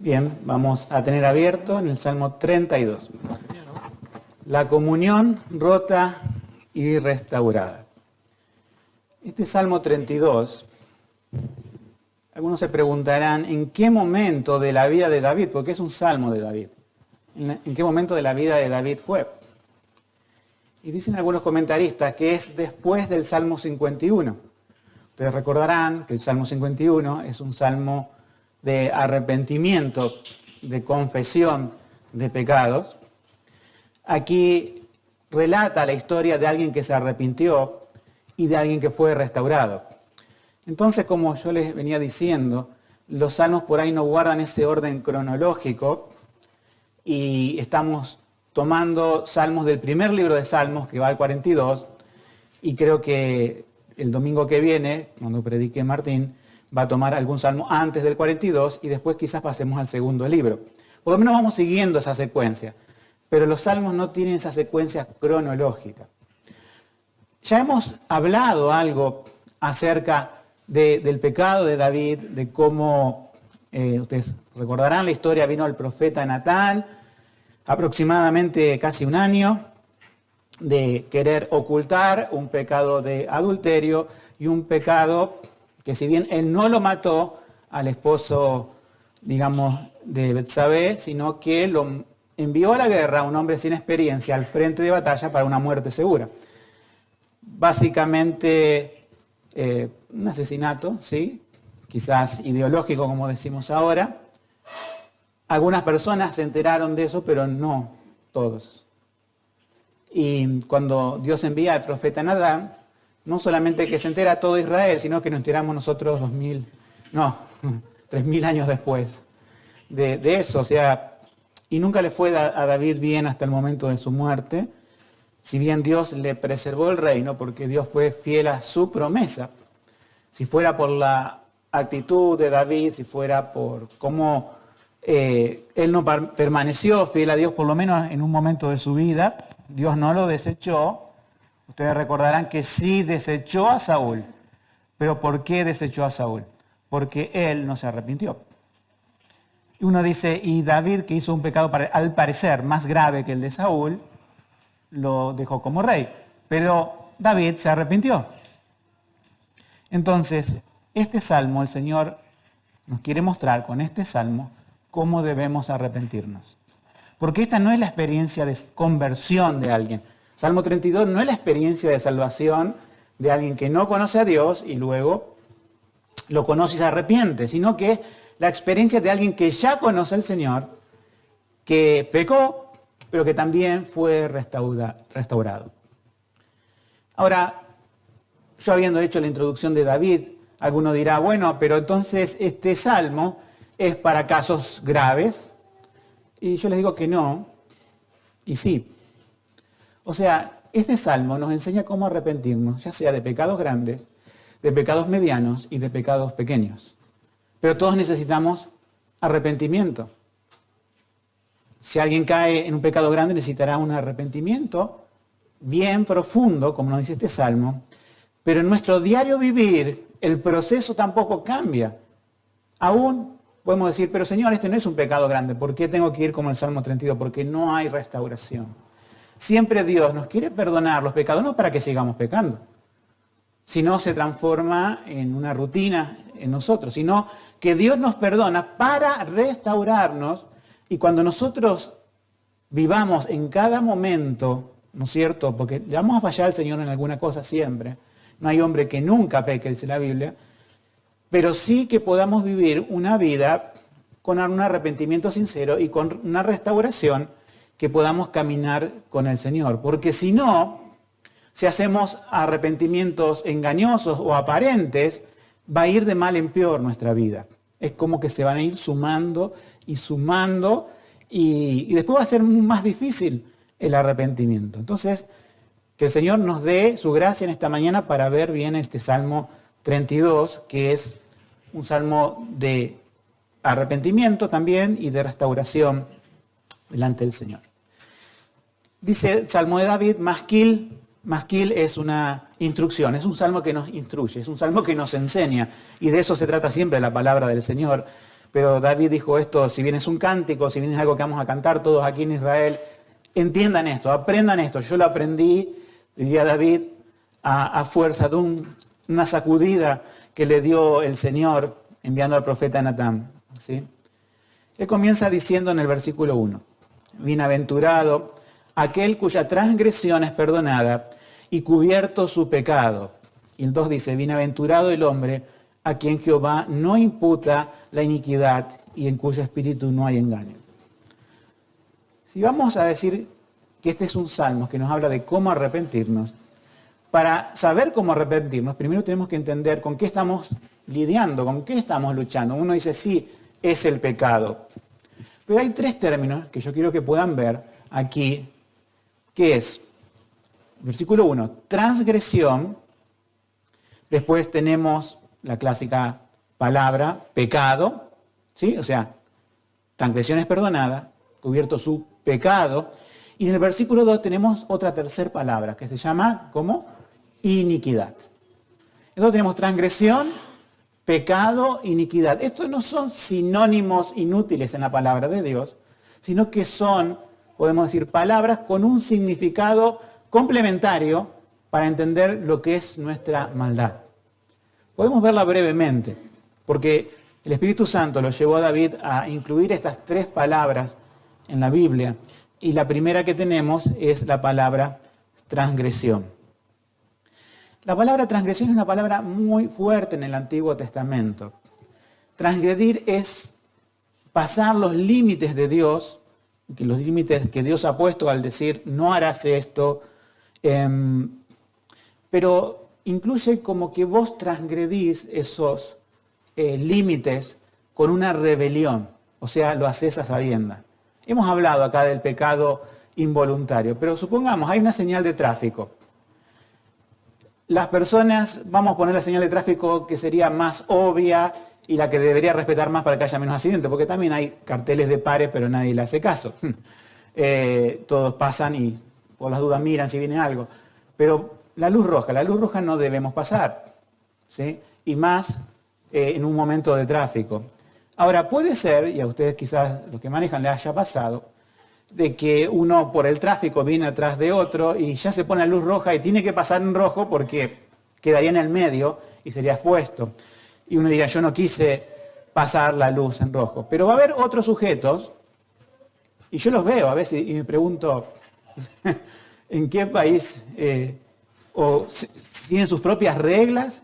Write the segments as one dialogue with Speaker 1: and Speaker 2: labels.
Speaker 1: Bien, vamos a tener abierto en el Salmo 32. La comunión rota y restaurada. Este Salmo 32, algunos se preguntarán en qué momento de la vida de David, porque es un salmo de David, en qué momento de la vida de David fue. Y dicen algunos comentaristas que es después del Salmo 51. Ustedes recordarán que el Salmo 51 es un salmo de arrepentimiento, de confesión de pecados. Aquí relata la historia de alguien que se arrepintió y de alguien que fue restaurado. Entonces, como yo les venía diciendo, los salmos por ahí no guardan ese orden cronológico y estamos tomando salmos del primer libro de Salmos, que va al 42, y creo que el domingo que viene, cuando predique Martín, va a tomar algún salmo antes del 42 y después quizás pasemos al segundo libro. Por lo menos vamos siguiendo esa secuencia, pero los salmos no tienen esa secuencia cronológica. Ya hemos hablado algo acerca del pecado de David, de cómo, ustedes recordarán la historia, vino el profeta Natán, aproximadamente casi un año, de querer ocultar un pecado de adulterio y un pecado que si bien él no lo mató al esposo, digamos, de Betsabé, sino que lo envió a la guerra a un hombre sin experiencia al frente de batalla para una muerte segura. Básicamente un asesinato, ¿sí? Quizás ideológico, como decimos ahora. Algunas personas se enteraron de eso, pero no todos. Y cuando Dios envía al profeta Natán, no solamente que se entera todo Israel, sino que nos enteramos nosotros 3.000 años después de eso. O sea, y nunca le fue a David bien hasta el momento de su muerte, si bien Dios le preservó el reino, porque Dios fue fiel a su promesa. Si fuera por la actitud de David, si fuera por cómo él no permaneció fiel a Dios, por lo menos en un momento de su vida, Dios no lo desechó. Ustedes recordarán que sí desechó a Saúl. ¿Pero por qué desechó a Saúl? Porque él no se arrepintió. Y uno dice, y David, que hizo un pecado al parecer más grave que el de Saúl, lo dejó como rey. Pero David se arrepintió. Entonces, este salmo, el Señor nos quiere mostrar con este salmo cómo debemos arrepentirnos. Porque esta no es la experiencia de conversión de alguien. Salmo 32 no es la experiencia de salvación de alguien que no conoce a Dios y luego lo conoce y se arrepiente, sino que es la experiencia de alguien que ya conoce al Señor, que pecó, pero que también fue restaurado. Ahora, yo habiendo hecho la introducción de David, alguno dirá, bueno, pero entonces este salmo es para casos graves. Y yo les digo que no, y sí. O sea, este salmo nos enseña cómo arrepentirnos, ya sea de pecados grandes, de pecados medianos y de pecados pequeños. Pero todos necesitamos arrepentimiento. Si alguien cae en un pecado grande, necesitará un arrepentimiento bien profundo, como nos dice este salmo. Pero en nuestro diario vivir, el proceso tampoco cambia. Aún podemos decir, pero Señor, este no es un pecado grande. ¿Por qué tengo que ir como el Salmo 32? Porque no hay restauración. Siempre Dios nos quiere perdonar los pecados, no para que sigamos pecando, sino se transforma en una rutina en nosotros, sino que Dios nos perdona para restaurarnos y cuando nosotros vivamos en cada momento, ¿no es cierto? Porque le vamos a fallar al Señor en alguna cosa siempre. No hay hombre que nunca peque, dice la Biblia, pero sí que podamos vivir una vida con un arrepentimiento sincero y con una restauración que podamos caminar con el Señor. Porque si no, si hacemos arrepentimientos engañosos o aparentes, va a ir de mal en peor nuestra vida. Es como que se van a ir sumando y sumando y después va a ser más difícil el arrepentimiento. Entonces, que el Señor nos dé su gracia en esta mañana para ver bien este Salmo 32, que es un salmo de arrepentimiento también y de restauración delante del Señor. Dice el Salmo de David, masquil es una instrucción, es un salmo que nos instruye, es un salmo que nos enseña, y de eso se trata siempre la palabra del Señor, pero David dijo esto, si bien es un cántico, si bien es algo que vamos a cantar todos aquí en Israel, entiendan esto, aprendan esto. Yo lo aprendí, diría David, a fuerza de una sacudida que le dio el Señor enviando al profeta Natán. ¿Sí? Él comienza diciendo en el versículo 1, bienaventurado aquel cuya transgresión es perdonada y cubierto su pecado. Y el 2 dice, bienaventurado el hombre a quien Jehová no imputa la iniquidad y en cuyo espíritu no hay engaño. Si vamos a decir que este es un salmo que nos habla de cómo arrepentirnos, para saber cómo arrepentirnos, primero tenemos que entender con qué estamos lidiando, con qué estamos luchando. Uno dice, sí, es el pecado. Pero hay 3 términos que yo quiero que puedan ver aquí, que es, versículo 1, transgresión, después tenemos la clásica palabra pecado, ¿sí? O sea, transgresión es perdonada, cubierto su pecado, y en el versículo 2 tenemos otra tercera palabra que se llama, ¿cómo? Iniquidad. Entonces tenemos transgresión, pecado, iniquidad. Estos no son sinónimos inútiles en la palabra de Dios, sino que son, podemos decir, palabras con un significado complementario para entender lo que es nuestra maldad. Podemos verla brevemente, porque el Espíritu Santo lo llevó a David a incluir estas 3 palabras en la Biblia, y la primera que tenemos es la palabra transgresión. La palabra transgresión es una palabra muy fuerte en el Antiguo Testamento. Transgredir es pasar los límites de Dios, que los límites que Dios ha puesto al decir no harás esto, pero incluye como que vos transgredís esos límites con una rebelión, o sea, lo haces a sabiendas. Hemos hablado acá del pecado involuntario, pero supongamos, hay una señal de tráfico. Las personas, vamos a poner la señal de tráfico que sería más obvia y la que debería respetar más para que haya menos accidentes, porque también hay carteles de pare, pero nadie le hace caso. Todos pasan y por las dudas miran si viene algo. Pero la luz roja no debemos pasar, ¿sí? Y más en un momento de tráfico. Ahora, puede ser, y a ustedes quizás los que manejan les haya pasado, de que uno por el tráfico viene atrás de otro y ya se pone la luz roja y tiene que pasar en rojo porque quedaría en el medio y sería expuesto. Y uno diría, yo no quise pasar la luz en rojo. Pero va a haber otros sujetos, y yo los veo a veces y me pregunto, ¿en qué país o tienen sus propias reglas?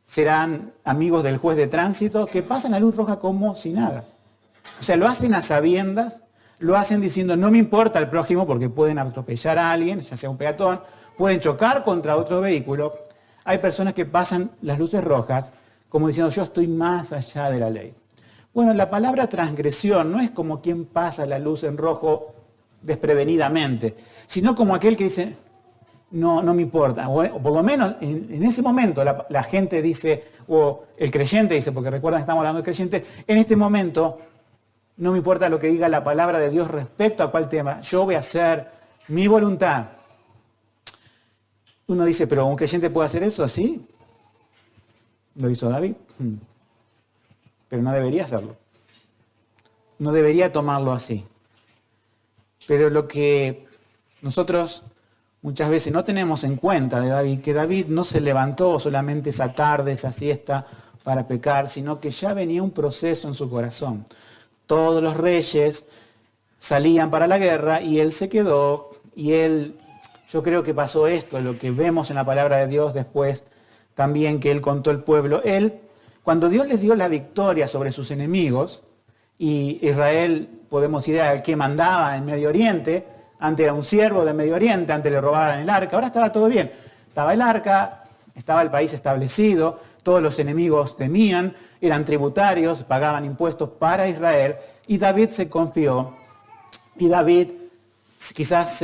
Speaker 1: ¿Serán amigos del juez de tránsito? Que pasan la luz roja como si nada. O sea, lo hacen a sabiendas, lo hacen diciendo, no me importa el prójimo porque pueden atropellar a alguien, ya sea un peatón, pueden chocar contra otro vehículo. Hay personas que pasan las luces rojas como diciendo, yo estoy más allá de la ley. Bueno, la palabra transgresión no es como quien pasa la luz en rojo desprevenidamente, sino como aquel que dice, no me importa. O por lo menos en ese momento la gente dice, o el creyente dice, porque recuerdan que estamos hablando del creyente, en este momento no me importa lo que diga la palabra de Dios respecto a cuál tema, yo voy a hacer mi voluntad. Uno dice, pero ¿un creyente puede hacer eso así? Lo hizo David, pero no debería hacerlo. No debería tomarlo así. Pero lo que nosotros muchas veces no tenemos en cuenta de David, que David no se levantó solamente esa tarde, esa siesta para pecar, sino que ya venía un proceso en su corazón. Todos los reyes salían para la guerra y él se quedó y él, yo creo que pasó esto, lo que vemos en la palabra de Dios después también que él contó al pueblo. Él, cuando Dios les dio la victoria sobre sus enemigos, y Israel, podemos decir, era el que mandaba en Medio Oriente, antes era un siervo de Medio Oriente, antes le robaban el arca, ahora estaba todo bien. Estaba el arca, estaba el país establecido, todos los enemigos temían, eran tributarios, pagaban impuestos para Israel, y David se confió. Y David, quizás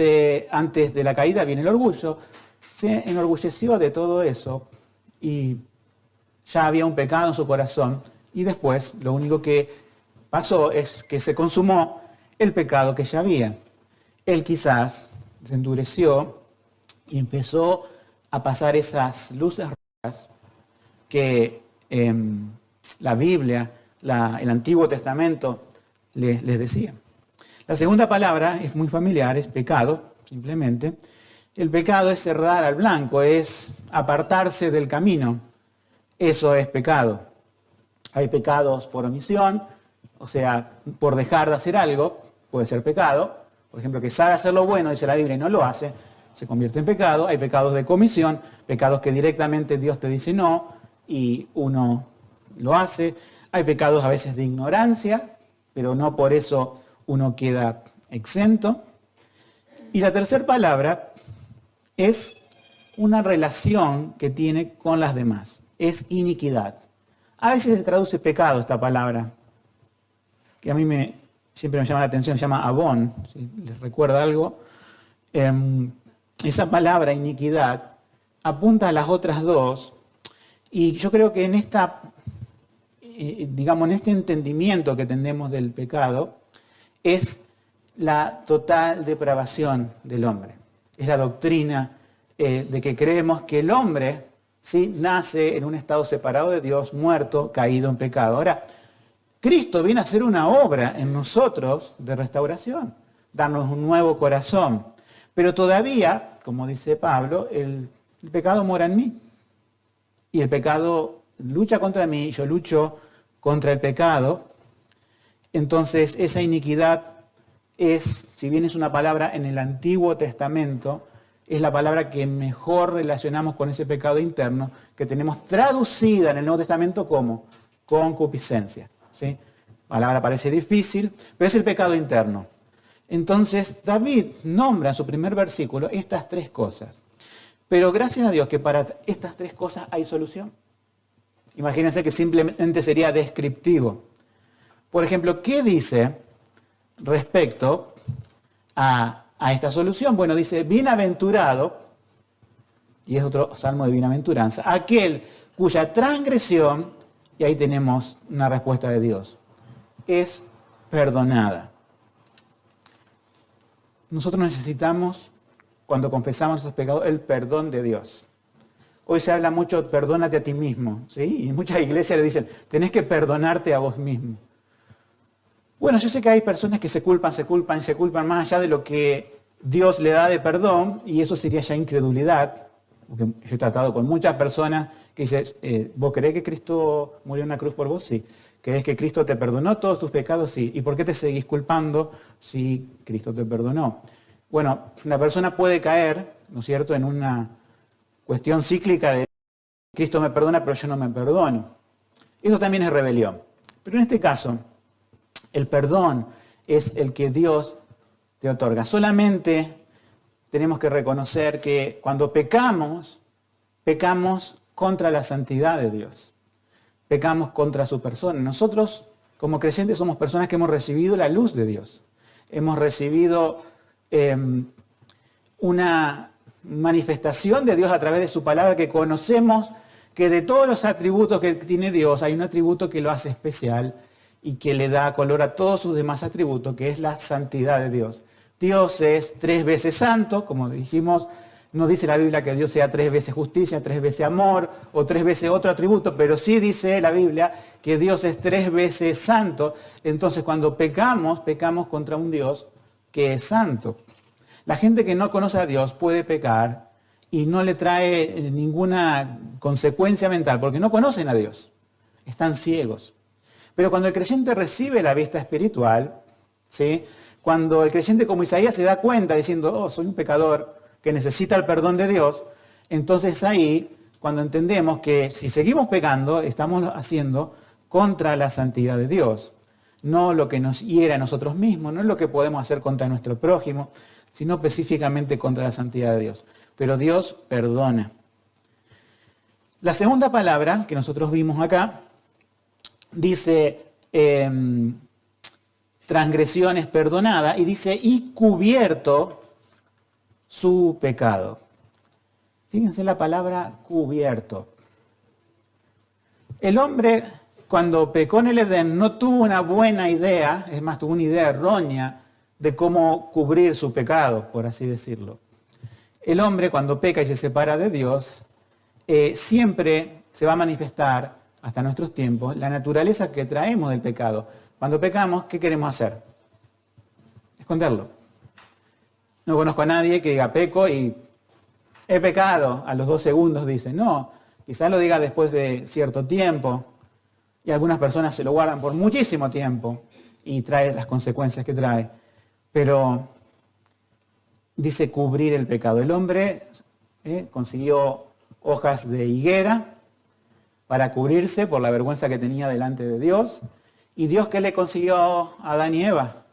Speaker 1: antes de la caída viene el orgullo, se enorgulleció de todo eso, y ya había un pecado en su corazón, y después lo único que pasó es que se consumó el pecado que ya había. Él quizás se endureció y empezó a pasar esas luces rojas que la Biblia el Antiguo Testamento les decía. La segunda palabra es muy familiar, es pecado, simplemente. El pecado es cerrar al blanco, es apartarse del camino. Eso es pecado. Hay pecados por omisión, o sea, por dejar de hacer algo, puede ser pecado. Por ejemplo, que sabe hacer lo bueno, dice la Biblia, y no lo hace, se convierte en pecado. Hay pecados de comisión, pecados que directamente Dios te dice no, y uno lo hace. Hay pecados a veces de ignorancia, pero no por eso uno queda exento. Y la tercera palabra es una relación que tiene con las demás. Es iniquidad. A veces se traduce pecado esta palabra, que a mí siempre me llama la atención, se llama abón, ¿sí? ¿Les recuerda algo? Esa palabra iniquidad apunta a las otras dos, y yo creo que en en este entendimiento que tenemos del pecado, es la total depravación del hombre. Es la doctrina de que creemos que el hombre, ¿sí?, nace en un estado separado de Dios, muerto, caído en pecado. Ahora, Cristo viene a hacer una obra en nosotros de restauración, darnos un nuevo corazón. Pero todavía, como dice Pablo, el pecado mora en mí. Y el pecado lucha contra mí, yo lucho contra el pecado. Entonces, esa iniquidad es, si bien es una palabra en el Antiguo Testamento, es la palabra que mejor relacionamos con ese pecado interno, que tenemos traducida en el Nuevo Testamento como concupiscencia. ¿Sí? La palabra parece difícil, pero es el pecado interno. Entonces, David nombra en su primer versículo estas tres cosas. Pero gracias a Dios que para estas tres cosas hay solución. Imagínense que simplemente sería descriptivo. Por ejemplo, ¿qué dice respecto a esta solución? Bueno, dice, bienaventurado, y es otro salmo de bienaventuranza, aquel cuya transgresión, y ahí tenemos una respuesta de Dios, es perdonada. Nosotros necesitamos, cuando confesamos nuestros pecados, el perdón de Dios. Hoy se habla mucho, perdónate a ti mismo, ¿sí? Y muchas iglesias le dicen, tenés que perdonarte a vos mismo. Bueno, yo sé que hay personas que se culpan más allá de lo que Dios le da de perdón, y eso sería ya incredulidad. Porque yo he tratado con muchas personas que dicen, ¿vos creés que Cristo murió en la cruz por vos? Sí. ¿Creés que Cristo te perdonó todos tus pecados? Sí. ¿Y por qué te seguís culpando si Cristo te perdonó? Bueno, la persona puede caer, ¿no es cierto?, en una cuestión cíclica de Cristo me perdona, pero yo no me perdono. Eso también es rebelión. Pero en este caso, el perdón es el que Dios te otorga. Solamente tenemos que reconocer que cuando pecamos, pecamos contra la santidad de Dios. Pecamos contra su persona. Nosotros, como creyentes, somos personas que hemos recibido la luz de Dios. Hemos recibido una manifestación de Dios a través de su palabra, que conocemos que de todos los atributos que tiene Dios, hay un atributo que lo hace especial y que le da color a todos sus demás atributos, que es la santidad de Dios. Dios es 3 veces santo, como dijimos, no dice la Biblia que Dios sea 3 veces justicia, 3 veces amor o 3 veces otro atributo, pero sí dice la Biblia que Dios es 3 veces santo. Entonces cuando pecamos, pecamos contra un Dios que es santo. La gente que no conoce a Dios puede pecar y no le trae ninguna consecuencia mental porque no conocen a Dios, están ciegos. Pero cuando el creyente recibe la vista espiritual, ¿sí?, cuando el creyente como Isaías se da cuenta diciendo, oh, soy un pecador que necesita el perdón de Dios, entonces ahí, cuando entendemos que si seguimos pecando, estamos haciendo contra la santidad de Dios. No lo que nos hiera a nosotros mismos, no es lo que podemos hacer contra nuestro prójimo, sino específicamente contra la santidad de Dios. Pero Dios perdona. La segunda palabra que nosotros vimos acá dice transgresiones perdonadas y dice y cubierto su pecado. Fíjense la palabra cubierto. El hombre cuando pecó en el Edén no tuvo una buena idea, es más, tuvo una idea errónea de cómo cubrir su pecado, por así decirlo. El hombre cuando peca y se separa de Dios, siempre se va a manifestar hasta nuestros tiempos, la naturaleza que traemos del pecado. Cuando pecamos, ¿qué queremos hacer? Esconderlo. No conozco a nadie que diga peco y he pecado, a los 2 segundos dice. No, quizás lo diga después de cierto tiempo y algunas personas se lo guardan por muchísimo tiempo y trae las consecuencias que trae. Pero dice cubrir el pecado. El hombre consiguió hojas de higuera para cubrirse por la vergüenza que tenía delante de Dios. ¿Y Dios qué le consiguió a Adán y Eva?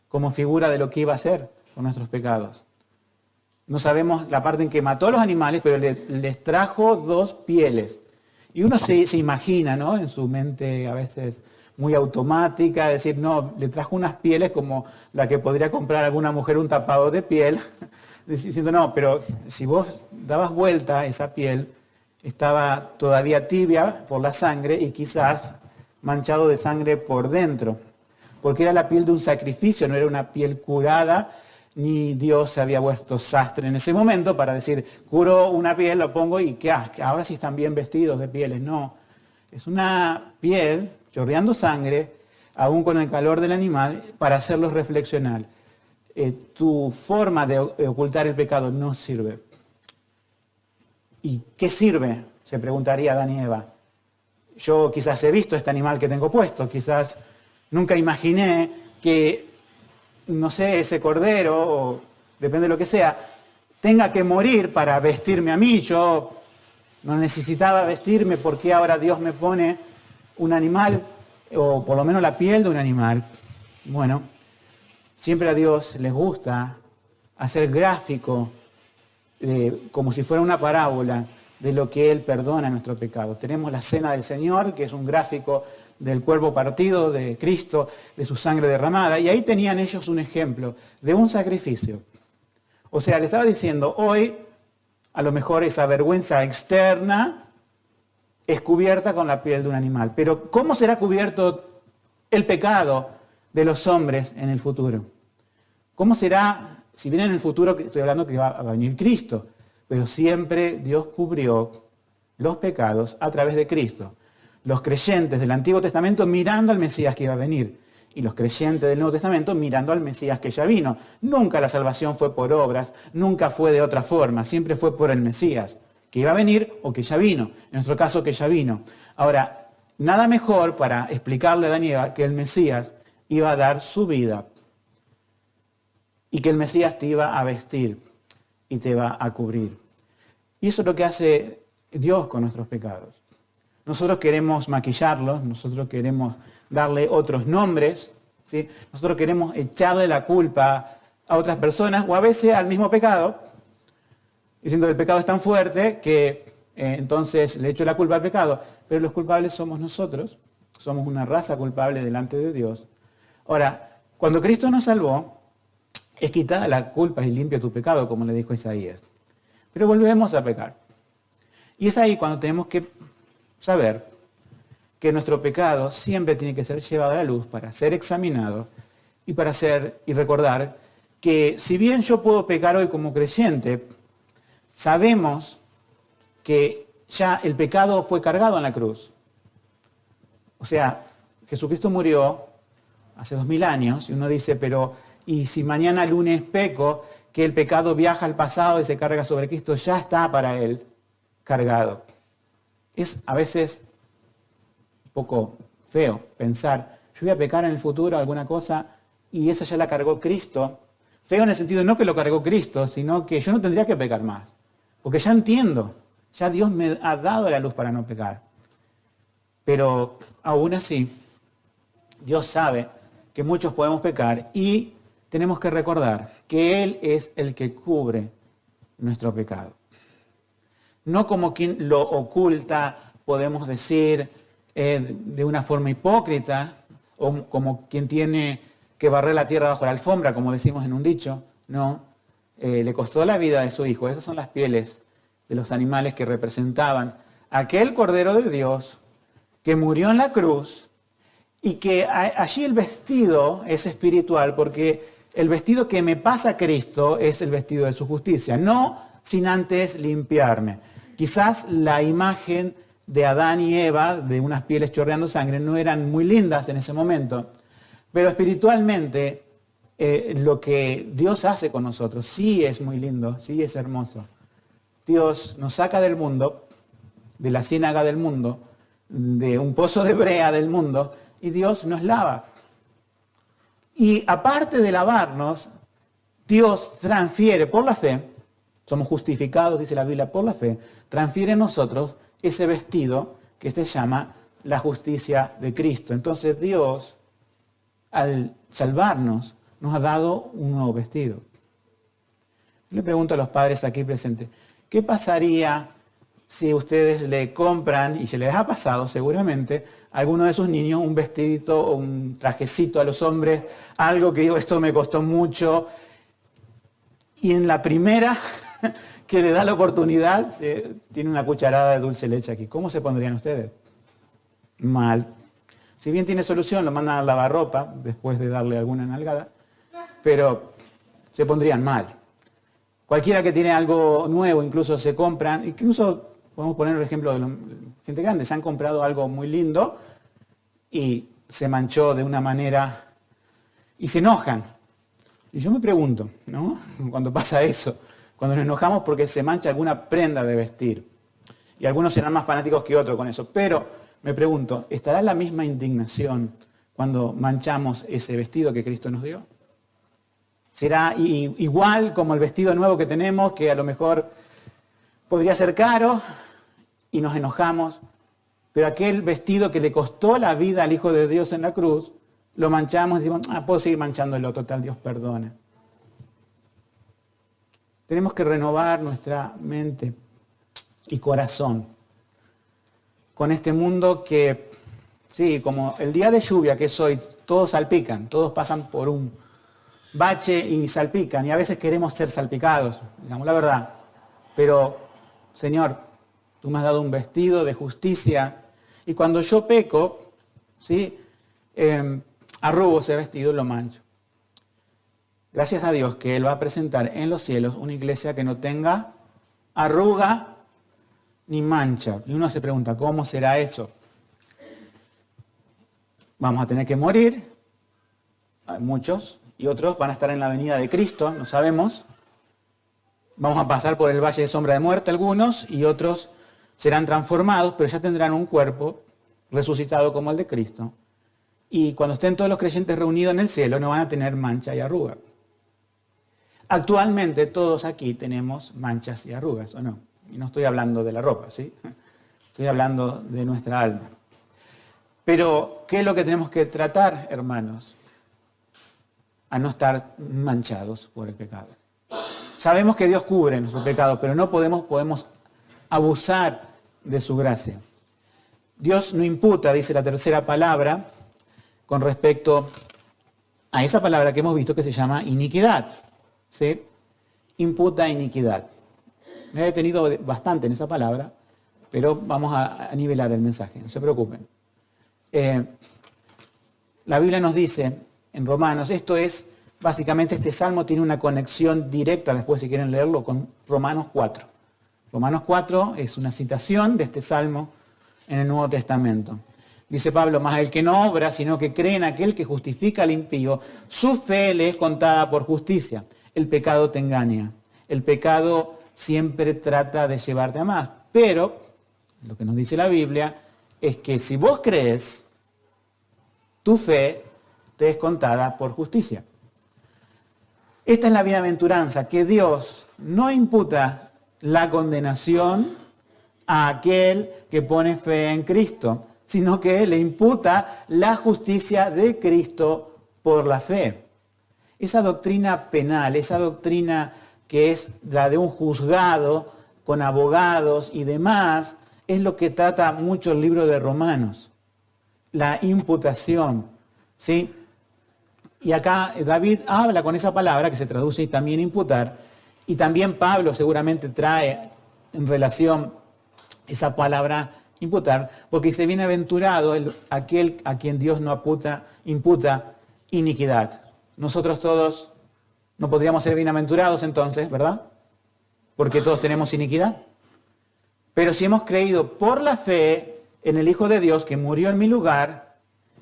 Speaker 1: Como figura de lo que iba a hacer con nuestros pecados. No sabemos la parte en que mató a los animales, pero les trajo 2 pieles. Y uno se imagina, ¿no? En su mente a veces muy automática, decir, no, le trajo unas pieles como la que podría comprar alguna mujer un tapado de piel, diciendo, no, pero si vos dabas vuelta a esa piel, estaba todavía tibia por la sangre y quizás manchado de sangre por dentro, porque era la piel de un sacrificio, no era una piel curada, ni Dios se había vuelto sastre en ese momento para decir, curo una piel, lo pongo y que ahora sí están bien vestidos de pieles. No, es una piel chorreando sangre, aún con el calor del animal, para hacerlos reflexionar. Tu forma de ocultar el pecado no sirve. ¿Y qué sirve? Se preguntaría Adán y Eva. Yo quizás he visto este animal que tengo puesto, quizás nunca imaginé que, no sé, ese cordero, o depende de lo que sea, tenga que morir para vestirme a mí. Yo no necesitaba vestirme, ¿por qué ahora Dios me pone un animal, o por lo menos la piel de un animal? Bueno, siempre a Dios les gusta hacer gráfico, como si fuera una parábola, de lo que Él perdona nuestro pecado. Tenemos la cena del Señor, que es un gráfico del cuerpo partido de Cristo, de su sangre derramada, y ahí tenían ellos un ejemplo de un sacrificio. O sea, le estaba diciendo, hoy a lo mejor esa vergüenza externa es cubierta con la piel de un animal, pero ¿cómo será cubierto el pecado de los hombres en el futuro? ¿Cómo será, si bien en el futuro estoy hablando que va a venir Cristo, pero siempre Dios cubrió los pecados a través de Cristo? Los creyentes del Antiguo Testamento mirando al Mesías que iba a venir y los creyentes del Nuevo Testamento mirando al Mesías que ya vino. Nunca la salvación fue por obras, nunca fue de otra forma, siempre fue por el Mesías que iba a venir o que ya vino. En nuestro caso, que ya vino. Ahora, nada mejor para explicarle a Adán y Eva que el Mesías iba a dar su vida y que el Mesías te iba a vestir y te va a cubrir. Y eso es lo que hace Dios con nuestros pecados. Nosotros queremos maquillarlos, nosotros queremos darle otros nombres, ¿sí? Nosotros queremos echarle la culpa a otras personas o a veces al mismo pecado, diciendo que el pecado es tan fuerte que entonces le echo la culpa al pecado. Pero los culpables somos nosotros, somos una raza culpable delante de Dios. Ahora, cuando Cristo nos salvó, es quitada la culpa y limpia tu pecado, como le dijo Isaías. Pero volvemos a pecar. Y es ahí cuando tenemos que saber que nuestro pecado siempre tiene que ser llevado a la luz para ser examinado y para recordar que si bien yo puedo pecar hoy como creyente, sabemos que ya el pecado fue cargado en la cruz. O sea, Jesucristo murió hace 2000 años y uno dice, pero ¿y si mañana lunes peco, que el pecado viaja al pasado y se carga sobre Cristo? Ya está para él cargado. Es a veces un poco feo pensar, yo voy a pecar en el futuro alguna cosa y esa ya la cargó Cristo. Feo en el sentido no que lo cargó Cristo, sino que yo no tendría que pecar más. Porque ya entiendo, ya Dios me ha dado la luz para no pecar. Pero aún así, Dios sabe que muchos podemos pecar y tenemos que recordar que Él es el que cubre nuestro pecado. No como quien lo oculta, podemos decir, de una forma hipócrita, o como quien tiene que barrer la tierra bajo la alfombra, como decimos en un dicho. No, le costó la vida de su hijo. Esas son las pieles de los animales que representaban aquel Cordero de Dios que murió en la cruz y que allí el vestido es espiritual, porque el vestido que me pasa Cristo es el vestido de su justicia, no sin antes limpiarme. Quizás la imagen de Adán y Eva, de unas pieles chorreando sangre, no eran muy lindas en ese momento, pero espiritualmente lo que Dios hace con nosotros sí es muy lindo, sí es hermoso. Dios nos saca del mundo, de la ciénaga del mundo, de un pozo de brea del mundo, y Dios nos lava. Y aparte de lavarnos, Dios transfiere por la fe, somos justificados, dice la Biblia, por la fe, transfiere en nosotros ese vestido que se llama la justicia de Cristo. Entonces Dios, al salvarnos, nos ha dado un nuevo vestido. Le pregunto a los padres aquí presentes, ¿qué pasaría si ustedes le compran, y se les ha pasado seguramente, a alguno de sus niños un vestidito o un trajecito a los hombres, algo que digo, esto me costó mucho, y en la primera que le da la oportunidad, tiene una cucharada de dulce leche aquí? ¿Cómo se pondrían ustedes? Mal. Si bien tiene solución, lo mandan a lavar ropa después de darle alguna nalgada, pero se pondrían mal. Cualquiera que tiene algo nuevo, incluso se compran, incluso podemos poner el ejemplo de gente grande, se han comprado algo muy lindo y se manchó de una manera y se enojan. Y yo me pregunto, ¿no? Cuando pasa eso, cuando nos enojamos porque se mancha alguna prenda de vestir, y algunos serán más fanáticos que otros con eso, pero me pregunto, ¿estará la misma indignación cuando manchamos ese vestido que Cristo nos dio? ¿Será igual como el vestido nuevo que tenemos, que a lo mejor podría ser caro y nos enojamos, pero aquel vestido que le costó la vida al Hijo de Dios en la cruz, lo manchamos y decimos, puedo seguir manchándolo, total, Dios perdone? Tenemos que renovar nuestra mente y corazón con este mundo que, sí, como el día de lluvia que es hoy, todos salpican, todos pasan por un bache y salpican, y a veces queremos ser salpicados, digamos la verdad. Pero, Señor, tú me has dado un vestido de justicia, y cuando yo peco, ¿sí? Arrugo ese vestido y lo mancho. Gracias a Dios que Él va a presentar en los cielos una iglesia que no tenga arruga ni mancha. Y uno se pregunta, ¿cómo será eso? Vamos a tener que morir, hay muchos, y otros van a estar en la venida de Cristo, no sabemos. Vamos a pasar por el valle de sombra de muerte algunos, y otros serán transformados, pero ya tendrán un cuerpo resucitado como el de Cristo. Y cuando estén todos los creyentes reunidos en el cielo, no van a tener mancha y arruga. Actualmente todos aquí tenemos manchas y arrugas, ¿o no? Y no estoy hablando de la ropa, ¿sí? Estoy hablando de nuestra alma. Pero, ¿qué es lo que tenemos que tratar, hermanos? A no estar manchados por el pecado. Sabemos que Dios cubre nuestro pecado, pero no podemos abusar de su gracia. Dios no imputa, dice la tercera palabra, con respecto a esa palabra que hemos visto que se llama iniquidad. ¿Sí? Imputa iniquidad. Me he detenido bastante en esa palabra, pero vamos a nivelar el mensaje, no se preocupen. La Biblia nos dice en Romanos, esto es, básicamente este salmo tiene una conexión directa, después si quieren leerlo, con Romanos 4. Romanos 4 es una citación de este salmo en el Nuevo Testamento. Dice Pablo, más el que no obra, sino que cree en aquel que justifica al impío, su fe le es contada por justicia. El pecado te engaña. El pecado siempre trata de llevarte a más. Pero, lo que nos dice la Biblia, es que si vos crees, tu fe te es contada por justicia. Esta es la bienaventuranza, que Dios no imputa la condenación a aquel que pone fe en Cristo, sino que le imputa la justicia de Cristo por la fe. Esa doctrina penal, esa doctrina que es la de un juzgado con abogados y demás, es lo que trata mucho el libro de Romanos, la imputación, ¿sí? Y acá David habla con esa palabra que se traduce también imputar, y también Pablo seguramente trae en relación esa palabra imputar, porque dice, bienaventurado aquel a quien Dios no imputa iniquidad. Nosotros todos no podríamos ser bienaventurados entonces, ¿verdad? Porque todos tenemos iniquidad. Pero si hemos creído por la fe en el Hijo de Dios que murió en mi lugar,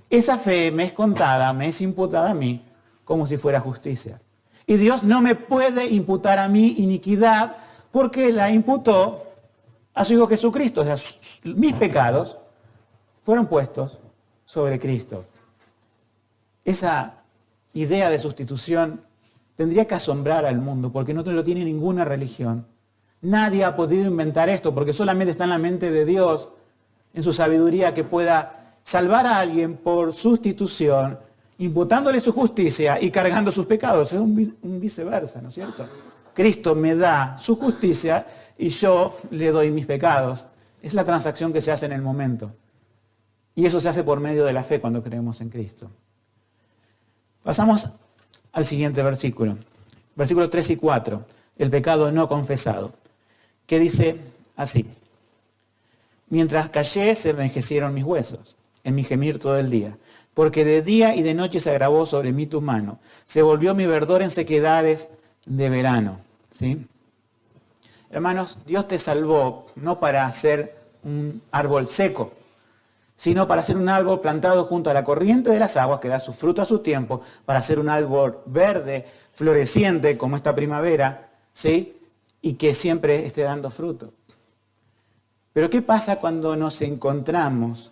Speaker 1: esa fe me es contada, me es imputada a mí como si fuera justicia. Y Dios no me puede imputar a mí iniquidad porque la imputó a su Hijo Jesucristo. O sea, mis pecados fueron puestos sobre Cristo. Esa idea de sustitución tendría que asombrar al mundo porque no lo tiene ninguna religión. Nadie ha podido inventar esto porque solamente está en la mente de Dios, en su sabiduría, que pueda salvar a alguien por sustitución, imputándole su justicia y cargando sus pecados. Es un viceversa, ¿no es cierto? Cristo me da su justicia y yo le doy mis pecados. Es la transacción que se hace en el momento. Y eso se hace por medio de la fe cuando creemos en Cristo. Pasamos al siguiente versículo. Versículos 3 y 4. El pecado no confesado. Que dice así. Mientras callé se envejecieron mis huesos en mi gemir todo el día. Porque de día y de noche se agravó sobre mí tu mano. Se volvió mi verdor en sequedades de verano. ¿Sí? Hermanos, Dios te salvó no para hacer un árbol seco, sino para hacer un árbol plantado junto a la corriente de las aguas que da su fruto a su tiempo, para hacer un árbol verde, floreciente como esta primavera, ¿sí? Y que siempre esté dando fruto. Pero ¿qué pasa cuando nos encontramos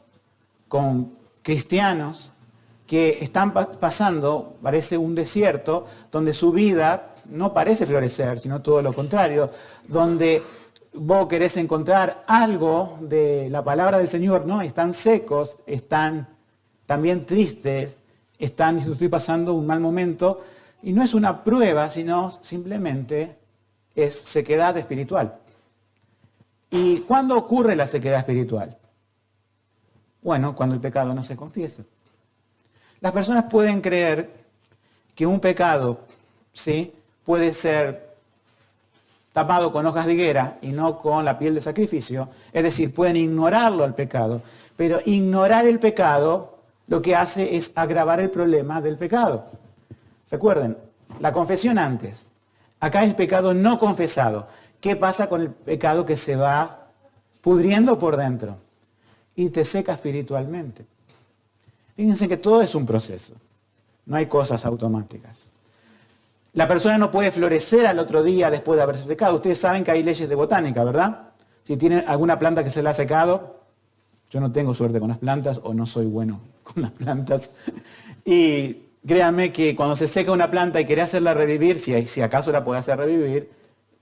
Speaker 1: con cristianos que están pasando, parece un desierto, donde su vida no parece florecer, sino todo lo contrario, donde vos querés encontrar algo de la palabra del Señor, ¿no? Están secos, están también tristes, estoy pasando un mal momento, y no es una prueba, sino simplemente es sequedad espiritual. ¿Y cuándo ocurre la sequedad espiritual? Bueno, cuando el pecado no se confiesa. Las personas pueden creer que un pecado, ¿sí?, puede ser tapado con hojas de higuera y no con la piel de sacrificio. Es decir, pueden ignorarlo al pecado. Pero ignorar el pecado lo que hace es agravar el problema del pecado. Recuerden, la confesión antes. Acá el pecado no confesado. ¿Qué pasa con el pecado que se va pudriendo por dentro? Y te seca espiritualmente. Fíjense que todo es un proceso. No hay cosas automáticas. La persona no puede florecer al otro día después de haberse secado. Ustedes saben que hay leyes de botánica, ¿verdad? Si tienen alguna planta que se la ha secado, yo no tengo suerte con las plantas o no soy bueno con las plantas. Y créanme que cuando se seca una planta y quiere hacerla revivir, si acaso la puede hacer revivir,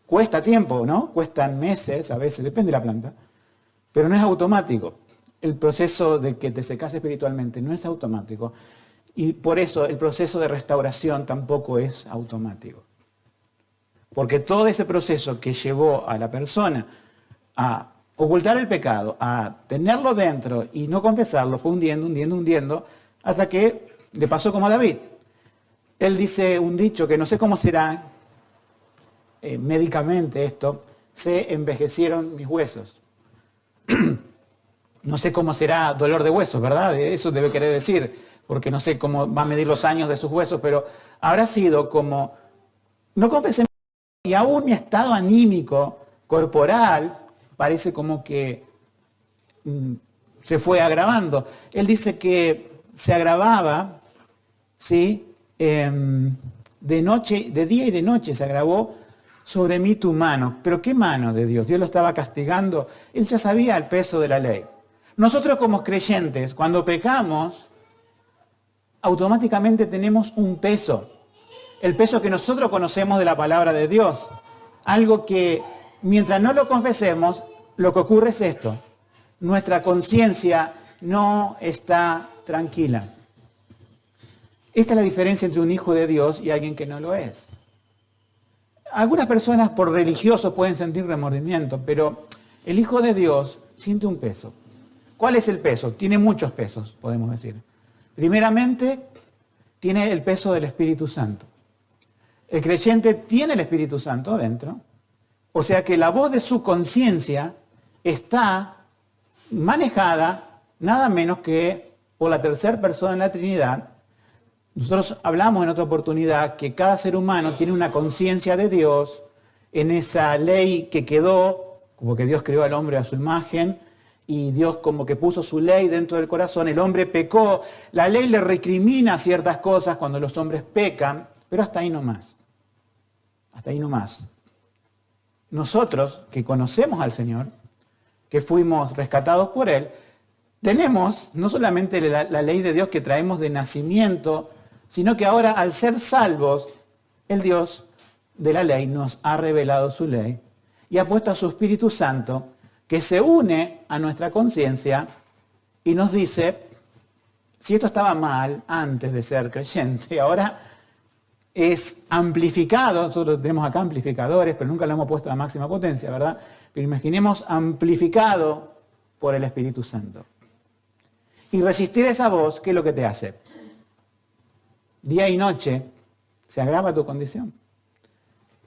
Speaker 1: cuesta tiempo, ¿no? Cuestan meses, a veces, depende de la planta. Pero no es automático. El proceso de que te secas espiritualmente no es automático. Y por eso el proceso de restauración tampoco es automático. Porque todo ese proceso que llevó a la persona a ocultar el pecado, a tenerlo dentro y no confesarlo, fue hundiendo, hasta que le pasó como a David. Él dice un dicho que no sé cómo será médicamente esto, se envejecieron mis huesos. No sé cómo será dolor de huesos, ¿verdad? Eso debe querer decir, porque no sé cómo va a medir los años de sus huesos, pero habrá sido como, no confesé, y aún mi estado anímico, corporal, parece como que se fue agravando. Él dice que se agravaba, ¿sí? De noche, de día y de noche se agravó sobre mí tu mano. ¿Pero qué mano de Dios? Dios lo estaba castigando. Él ya sabía el peso de la ley. Nosotros como creyentes, cuando pecamos, automáticamente tenemos un peso. El peso que nosotros conocemos de la palabra de Dios. Algo que mientras no lo confesemos, lo que ocurre es esto. Nuestra conciencia no está tranquila. Esta es la diferencia entre un hijo de Dios y alguien que no lo es. Algunas personas por religiosos pueden sentir remordimiento, pero el hijo de Dios siente un peso. ¿Cuál es el peso? Tiene muchos pesos, podemos decir. Primeramente, tiene el peso del Espíritu Santo. El creyente tiene el Espíritu Santo adentro, o sea que la voz de su conciencia está manejada nada menos que por la tercera persona en la Trinidad. Nosotros hablamos en otra oportunidad que cada ser humano tiene una conciencia de Dios en esa ley que quedó como que Dios creó al hombre a su imagen y Dios como que puso su ley dentro del corazón. El hombre pecó, la ley le recrimina ciertas cosas cuando los hombres pecan, pero hasta ahí no más. Hasta ahí no más. Nosotros que conocemos al Señor, que fuimos rescatados por Él, tenemos no solamente la ley de Dios que traemos de nacimiento, sino que ahora al ser salvos, el Dios de la ley nos ha revelado su ley y ha puesto a su Espíritu Santo que se une a nuestra conciencia y nos dice, si esto estaba mal antes de ser creyente, ahora es amplificado. Nosotros tenemos acá amplificadores, pero nunca lo hemos puesto a máxima potencia, ¿verdad? Pero imaginemos amplificado por el Espíritu Santo. Y resistir esa voz, ¿qué es lo que te hace? Día y noche se agrava tu condición.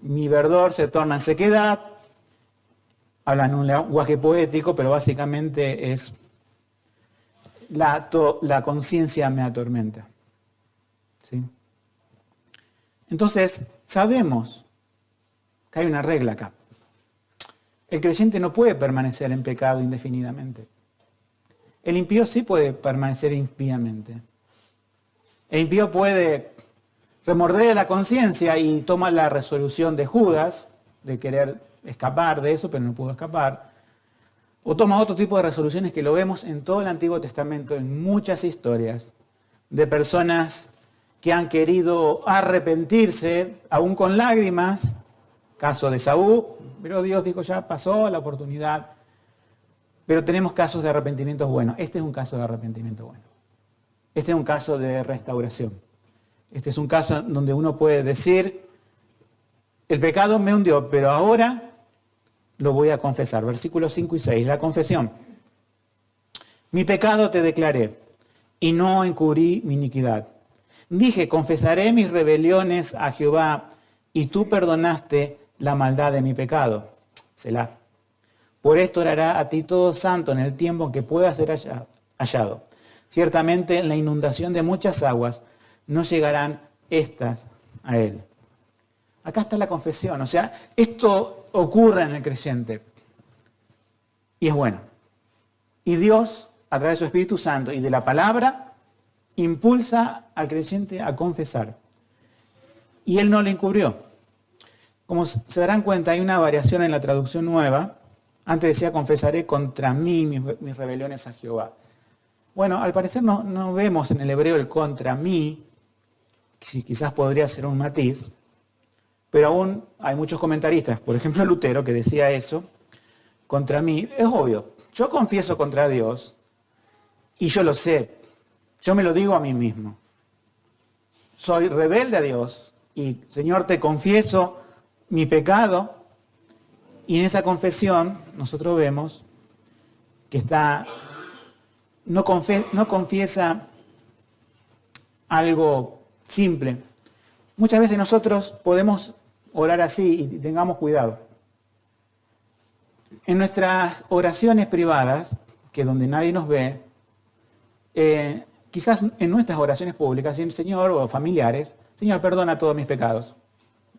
Speaker 1: Mi verdor se torna en sequedad. Hablan un lenguaje poético, pero básicamente es la conciencia me atormenta. ¿Sí? Entonces, sabemos que hay una regla acá. El creyente no puede permanecer en pecado indefinidamente. El impío sí puede permanecer impíamente. El impío puede remorder la conciencia y toma la resolución de Judas, de querer escapar de eso, pero no pudo escapar. O toma otro tipo de resoluciones que lo vemos en todo el Antiguo Testamento, en muchas historias, de personas que han querido arrepentirse, aún con lágrimas, caso de Saúl, pero Dios dijo ya pasó la oportunidad. Pero tenemos casos de arrepentimientos buenos. Este es un caso de arrepentimiento bueno. Este es un caso de restauración. Este es un caso donde uno puede decir, el pecado me hundió, pero ahora lo voy a confesar. Versículos 5 y 6, la confesión. Mi pecado te declaré y no encubrí mi iniquidad. Dije, confesaré mis rebeliones a Jehová y tú perdonaste la maldad de mi pecado. Selah. Por esto orará a ti todo santo en el tiempo en que pueda ser hallado. Ciertamente en la inundación de muchas aguas no llegarán estas a él. Acá está la confesión, o sea, esto ocurre en el creyente y es bueno. Y Dios, a través de su Espíritu Santo y de la palabra, impulsa al creyente a confesar. Y él no le encubrió. Como se darán cuenta, hay una variación en la traducción nueva. Antes decía, confesaré contra mí mis rebeliones a Jehová. Bueno, al parecer no vemos en el hebreo el contra mí, si quizás podría ser un matiz, pero aún hay muchos comentaristas, por ejemplo Lutero, que decía eso, contra mí. Es obvio, yo confieso contra Dios y yo lo sé, yo me lo digo a mí mismo. Soy rebelde a Dios y, Señor, te confieso mi pecado. Y en esa confesión nosotros vemos que no confiesa algo simple. Muchas veces nosotros podemos orar así y tengamos cuidado. En nuestras oraciones privadas, que es donde nadie nos ve, quizás en nuestras oraciones públicas, ¿sí? Señor, o familiares, Señor, perdona todos mis pecados.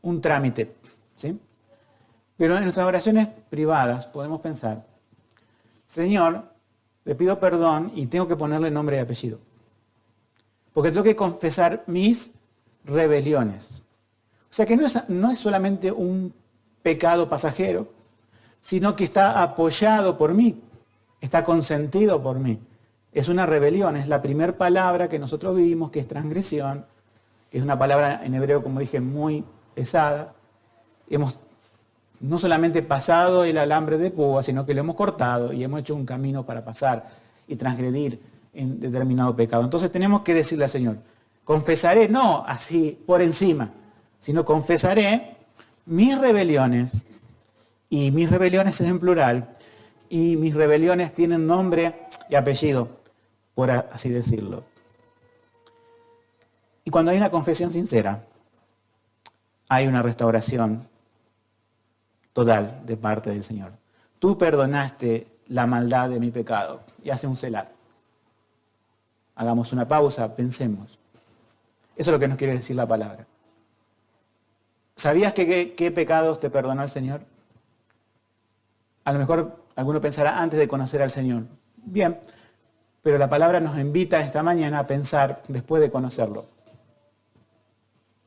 Speaker 1: Un trámite, ¿sí? Pero en nuestras oraciones privadas podemos pensar, Señor, le pido perdón y tengo que ponerle nombre y apellido. Porque tengo que confesar mis rebeliones. O sea que no es solamente un pecado pasajero, sino que está apoyado por mí, está consentido por mí. Es una rebelión, es la primera palabra que nosotros vivimos, que es transgresión, que es una palabra en hebreo, como dije, muy pesada. Hemos no solamente pasado el alambre de púa, sino que lo hemos cortado y hemos hecho un camino para pasar y transgredir en determinado pecado. Entonces tenemos que decirle al Señor, confesaré, no así por encima, sino confesaré mis rebeliones, y mis rebeliones es en plural, y mis rebeliones tienen nombre y apellido, por así decirlo. Y cuando hay una confesión sincera, hay una restauración total de parte del Señor. Tú perdonaste la maldad de mi pecado. Y hace un selah. Hagamos una pausa, pensemos. Eso es lo que nos quiere decir la palabra. ¿Sabías qué pecados te perdonó el Señor? A lo mejor alguno pensará antes de conocer al Señor. Bien, pero la palabra nos invita esta mañana a pensar después de conocerlo.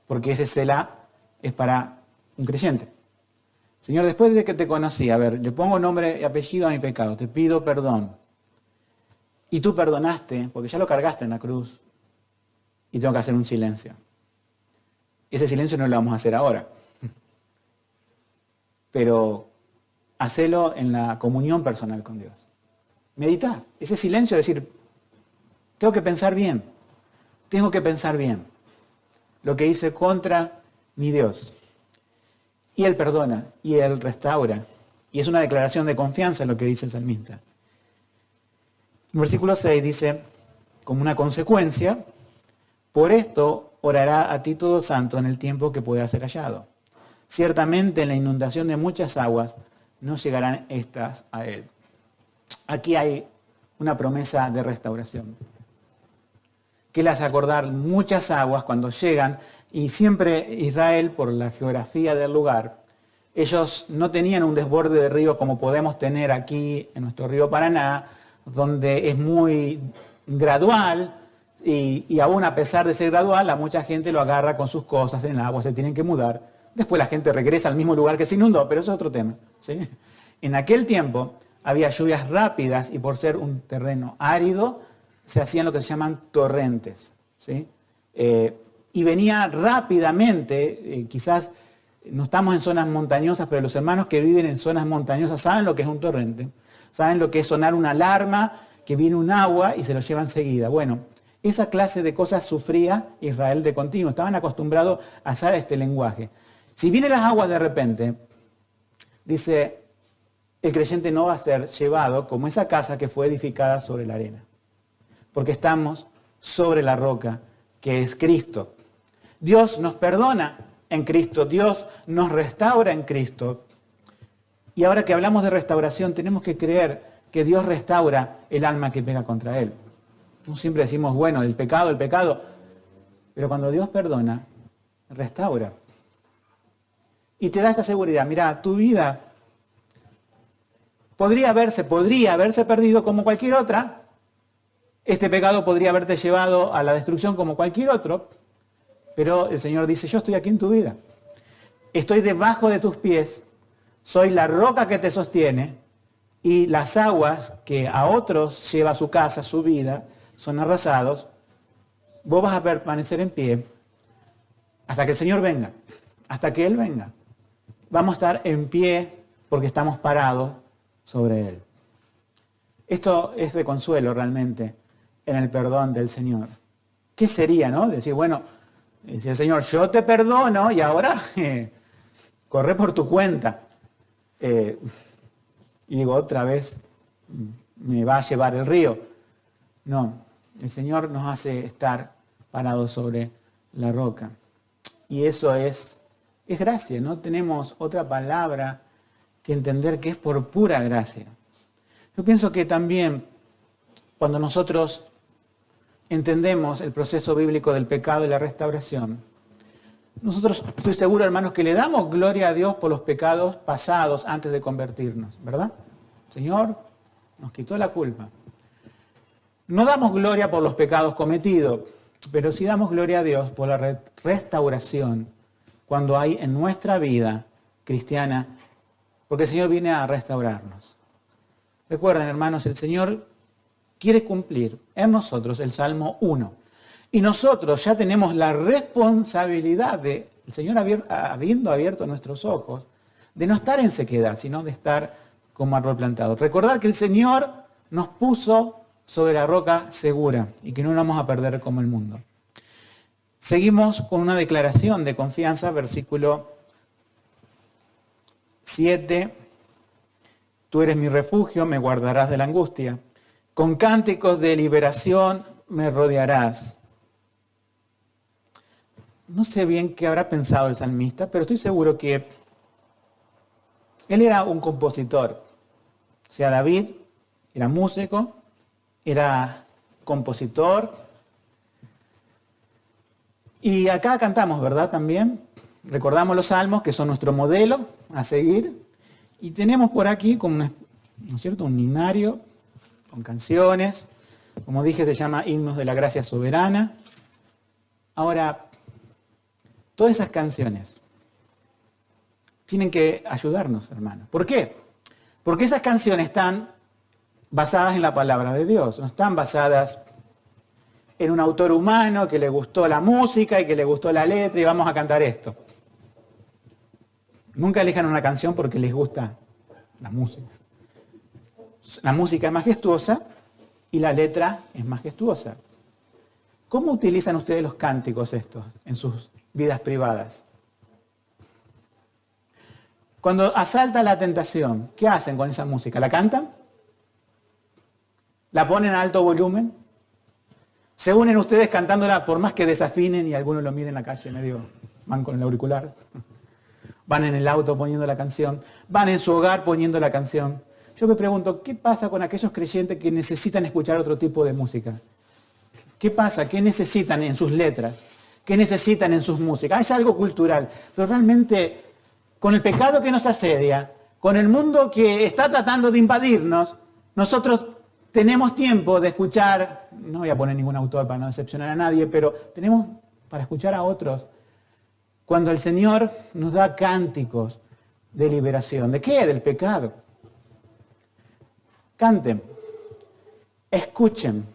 Speaker 1: Porque ese Selah es para un creyente. Señor, después de que te conocí, a ver, le pongo nombre y apellido a mi pecado, te pido perdón. Y tú perdonaste, porque ya lo cargaste en la cruz. Y tengo que hacer un silencio. Ese silencio no lo vamos a hacer ahora. Pero hacelo en la comunión personal con Dios. Meditar. Ese silencio, decir, tengo que pensar bien. Tengo que pensar bien lo que hice contra mi Dios. Y Él perdona, y Él restaura. Y es una declaración de confianza en lo que dice el salmista. El versículo 6 dice, como una consecuencia, por esto orará a ti todo santo en el tiempo que pueda ser hallado. Ciertamente en la inundación de muchas aguas no llegarán estas a él. Aquí hay una promesa de restauración. Que le hace acordar muchas aguas cuando llegan, y siempre Israel, por la geografía del lugar, ellos no tenían un desborde de río como podemos tener aquí en nuestro río Paraná, donde es muy gradual, y aún a pesar de ser gradual, a mucha gente lo agarra con sus cosas en el agua, se tienen que mudar. Después la gente regresa al mismo lugar que se inundó, pero eso es otro tema, ¿sí? En aquel tiempo había lluvias rápidas y por ser un terreno árido, se hacían lo que se llaman torrentes, ¿sí? Y venía rápidamente, quizás no estamos en zonas montañosas, pero los hermanos que viven en zonas montañosas saben lo que es un torrente, saben lo que es sonar una alarma, que viene un agua y se lo lleva enseguida. Bueno, esa clase de cosas sufría Israel de continuo, estaban acostumbrados a usar este lenguaje. Si vienen las aguas de repente, dice, el creyente no va a ser llevado como esa casa que fue edificada sobre la arena. Porque estamos sobre la roca que es Cristo. Dios nos perdona en Cristo, Dios nos restaura en Cristo. Y ahora que hablamos de restauración, tenemos que creer que Dios restaura el alma que pega contra Él. No siempre decimos, bueno, el pecado, pero cuando Dios perdona, restaura. Y te da esta seguridad, mira, tu vida podría haberse perdido como cualquier otra. Este pecado podría haberte llevado a la destrucción como cualquier otro, pero el Señor dice, yo estoy aquí en tu vida. Estoy debajo de tus pies, soy la roca que te sostiene, y las aguas que a otros lleva a su casa, su vida, son arrasados. Vos vas a permanecer en pie hasta que el Señor venga, hasta que Él venga. Vamos a estar en pie porque estamos parados sobre Él. Esto es de consuelo realmente en el perdón del Señor. ¿Qué sería, no? Decir, bueno, dice el Señor, yo te perdono y ahora corre por tu cuenta. Y digo, otra vez me va a llevar el río. No, el Señor nos hace estar parados sobre la roca. Y eso es gracia, no tenemos otra palabra que entender que es por pura gracia. Yo pienso que también cuando nosotros entendemos el proceso bíblico del pecado y la restauración, nosotros, estoy seguro, hermanos, que le damos gloria a Dios por los pecados pasados antes de convertirnos, ¿verdad? Señor, nos quitó la culpa. No damos gloria por los pecados cometidos, pero sí damos gloria a Dios por la restauración cuando hay en nuestra vida cristiana, porque el Señor viene a restaurarnos. Recuerden, hermanos, el Señor quiere cumplir en nosotros el Salmo 1. Y nosotros ya tenemos la responsabilidad de, el Señor habiendo abierto nuestros ojos, de no estar en sequedad, sino de estar como árbol plantado. Recordar que el Señor nos puso sobre la roca segura y que no nos vamos a perder como el mundo. Seguimos con una declaración de confianza, versículo 7. Tú eres mi refugio, me guardarás de la angustia. Con cánticos de liberación me rodearás. No sé bien qué habrá pensado el salmista, pero estoy seguro que él era un compositor. O sea, David era músico, era compositor. Y acá cantamos, ¿verdad? También recordamos los salmos, que son nuestro modelo a seguir. Y tenemos por aquí como ¿no es cierto?, un himnario con canciones. Como dije, se llama Himnos de la Gracia Soberana. Ahora, todas esas canciones tienen que ayudarnos, hermanos. ¿Por qué? Porque esas canciones están basadas en la palabra de Dios, no están basadas en un autor humano que le gustó la música y que le gustó la letra y vamos a cantar esto. Nunca elijan una canción porque les gusta la música. La música es majestuosa y la letra es majestuosa. ¿Cómo utilizan ustedes los cánticos estos en sus vidas privadas? Cuando asalta la tentación, ¿qué hacen con esa música? ¿La cantan? ¿La ponen a alto volumen? ¿Se unen ustedes cantándola por más que desafinen y algunos lo miren en la calle medio van con el auricular? Van en el auto poniendo la canción, van en su hogar poniendo la canción. Yo me pregunto, ¿qué pasa con aquellos creyentes que necesitan escuchar otro tipo de música? ¿Qué pasa? ¿Qué necesitan en sus letras? ¿Qué necesitan en sus músicas? Es algo cultural, pero realmente con el pecado que nos asedia, con el mundo que está tratando de invadirnos, nosotros tenemos tiempo de escuchar, no voy a poner ningún autor para no decepcionar a nadie, pero tenemos para escuchar a otros. Cuando el Señor nos da cánticos de liberación, ¿de qué? Del pecado. Canten, escuchen.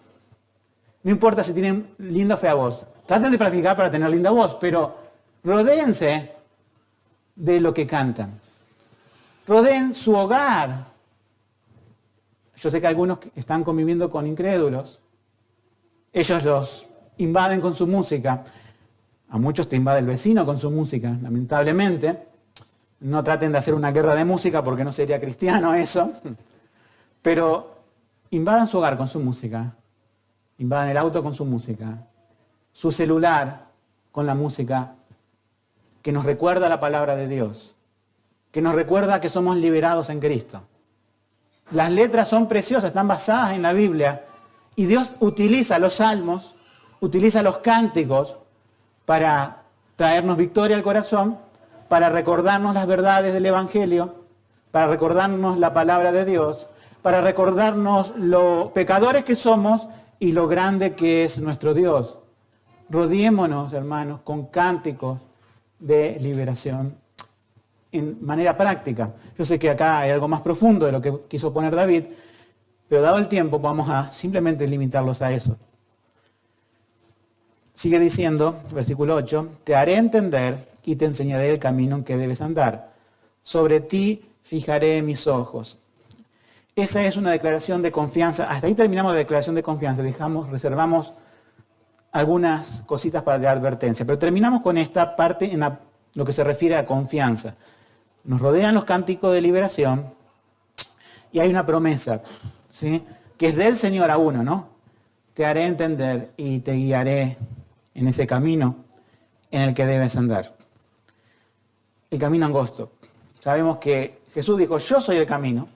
Speaker 1: No importa si tienen linda o fea voz. Traten de practicar para tener linda voz, pero rodéense de lo que cantan. Rodeen su hogar. Yo sé que algunos están conviviendo con incrédulos. Ellos los invaden con su música. A muchos te invade el vecino con su música, lamentablemente. No traten de hacer una guerra de música porque no sería cristiano eso. Pero invadan su hogar con su música. Invadan el auto con su música. Su celular con la música que nos recuerda la palabra de Dios. Que nos recuerda que somos liberados en Cristo. Las letras son preciosas, están basadas en la Biblia. Y Dios utiliza los salmos, utiliza los cánticos para traernos victoria al corazón, para recordarnos las verdades del Evangelio, para recordarnos la palabra de Dios, para recordarnos lo pecadores que somos y lo grande que es nuestro Dios. Rodeémonos, hermanos, con cánticos de liberación en manera práctica. Yo sé que acá hay algo más profundo de lo que quiso poner David, pero dado el tiempo vamos a simplemente limitarlos a eso. Sigue diciendo, versículo 8, te haré entender y te enseñaré el camino en que debes andar. Sobre ti fijaré mis ojos. Esa es una declaración de confianza. Hasta ahí terminamos la declaración de confianza. Reservamos algunas cositas para de advertencia. Pero terminamos con esta parte en lo que se refiere a confianza. Nos rodean los cánticos de liberación y hay una promesa, ¿sí?, que es del Señor a uno, ¿no? Te haré entender y te guiaré en ese camino en el que debes andar. El camino angosto. Sabemos que Jesús dijo, yo soy el camino,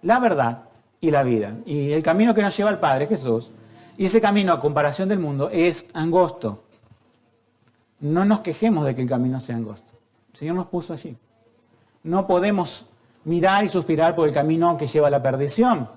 Speaker 1: la verdad y la vida. Y el camino que nos lleva al Padre, Jesús, y ese camino a comparación del mundo es angosto. No nos quejemos de que el camino sea angosto. El Señor nos puso allí. No podemos mirar y suspirar por el camino que lleva a la perdición.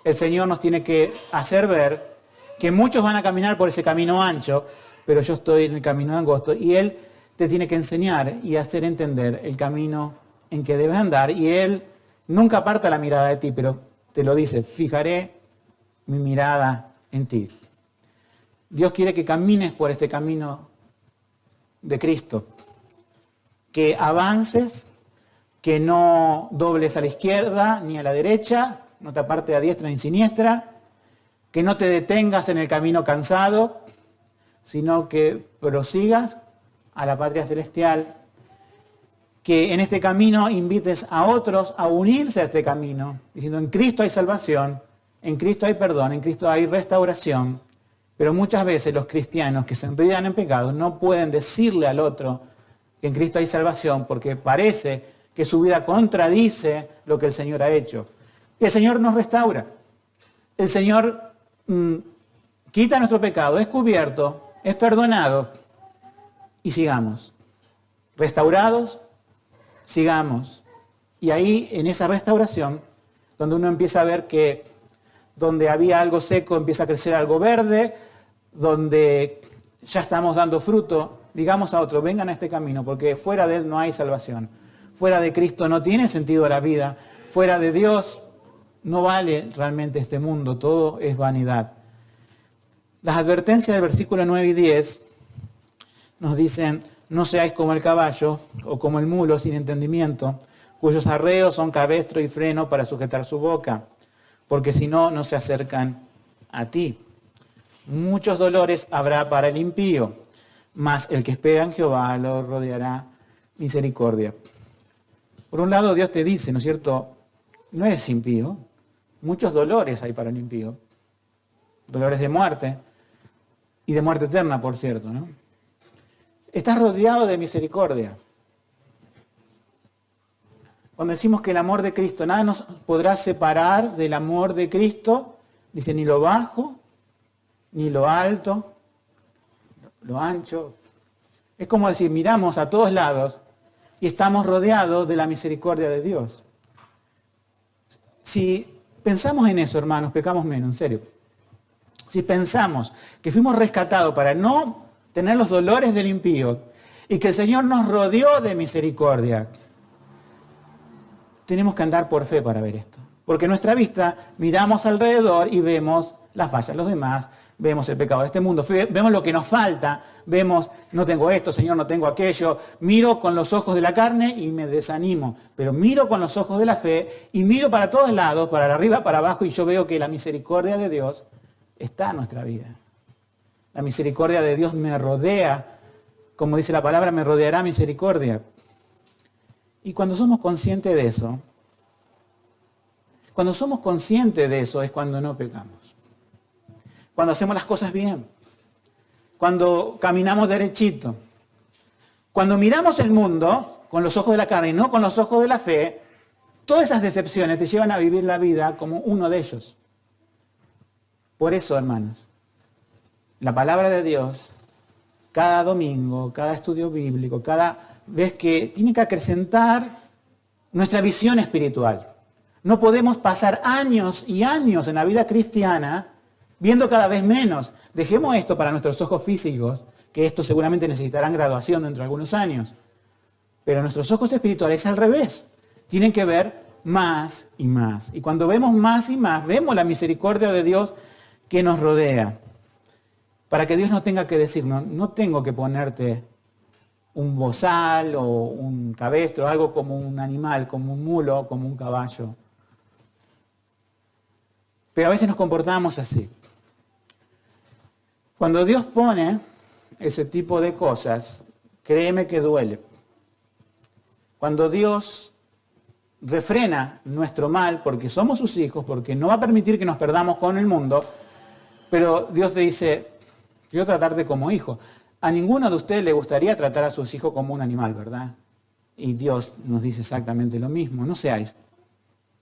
Speaker 1: El Señor nos tiene que hacer ver que muchos van a caminar por ese camino ancho, pero yo estoy en el camino angosto. Y Él te tiene que enseñar y hacer entender el camino en que debes andar. Y Él nunca aparta la mirada de ti, pero te lo dice, fijaré mi mirada en ti. Dios quiere que camines por este camino de Cristo, que avances, que no dobles a la izquierda ni a la derecha, no te apartes a diestra ni siniestra, que no te detengas en el camino cansado, sino que prosigas a la patria celestial, que en este camino invites a otros a unirse a este camino, diciendo en Cristo hay salvación, en Cristo hay perdón, en Cristo hay restauración, pero muchas veces los cristianos que se enredan en pecados no pueden decirle al otro que en Cristo hay salvación porque parece que su vida contradice lo que el Señor ha hecho. El Señor nos restaura. El Señor quita nuestro pecado, es cubierto, es perdonado. Y sigamos. Restaurados, sigamos. Y ahí, en esa restauración, donde uno empieza a ver que donde había algo seco empieza a crecer algo verde, donde ya estamos dando fruto, digamos a otro, vengan a este camino, porque fuera de él no hay salvación. Fuera de Cristo no tiene sentido la vida. Fuera de Dios no vale realmente este mundo, todo es vanidad. Las advertencias del versículo 9 y 10 nos dicen, no seáis como el caballo o como el mulo sin entendimiento, cuyos arreos son cabestro y freno para sujetar su boca, porque si no, no se acercan a ti. Muchos dolores habrá para el impío, mas el que espera en Jehová lo rodeará misericordia. Por un lado, Dios te dice, ¿no es cierto? No eres impío. Muchos dolores hay para el impío. Dolores de muerte, y de muerte eterna, por cierto, ¿no? Estás rodeado de misericordia. Cuando decimos que el amor de Cristo, nada nos podrá separar del amor de Cristo, dice ni lo bajo, ni lo alto, lo ancho. Es como decir, miramos a todos lados y estamos rodeados de la misericordia de Dios. Si pensamos en eso, hermanos, pecamos menos, en serio. Si pensamos que fuimos rescatados para no tener los dolores del impío y que el Señor nos rodeó de misericordia, tenemos que andar por fe para ver esto. Porque en nuestra vista miramos alrededor y vemos las fallas de los demás, vemos el pecado de este mundo, vemos lo que nos falta, vemos, no tengo esto, Señor, no tengo aquello. Miro con los ojos de la carne y me desanimo, pero miro con los ojos de la fe y miro para todos lados, para arriba, para abajo, y yo veo que la misericordia de Dios está en nuestra vida. La misericordia de Dios me rodea, como dice la palabra, me rodeará misericordia. Y cuando somos conscientes de eso, es cuando no pecamos. Cuando hacemos las cosas bien. Cuando caminamos derechito. Cuando miramos el mundo con los ojos de la carne y no con los ojos de la fe, todas esas decepciones te llevan a vivir la vida como uno de ellos. Por eso, hermanos, la palabra de Dios, cada domingo, cada estudio bíblico, cada vez que tiene que acrecentar nuestra visión espiritual. No podemos pasar años y años en la vida cristiana viendo cada vez menos. Dejemos esto para nuestros ojos físicos, que esto seguramente necesitarán graduación dentro de algunos años. Pero nuestros ojos espirituales es al revés. Tienen que ver más y más. Y cuando vemos más y más, vemos la misericordia de Dios que nos rodea. Para que Dios no tenga que decirnos, no tengo que ponerte un bozal o un cabestro, algo como un animal, como un mulo, como un caballo. Pero a veces nos comportamos así. Cuando Dios pone ese tipo de cosas, créeme que duele. Cuando Dios refrena nuestro mal, porque somos sus hijos, porque no va a permitir que nos perdamos con el mundo, pero Dios te dice, quiero tratarte como hijo. A ninguno de ustedes le gustaría tratar a sus hijos como un animal, ¿verdad? Y Dios nos dice exactamente lo mismo. No seáis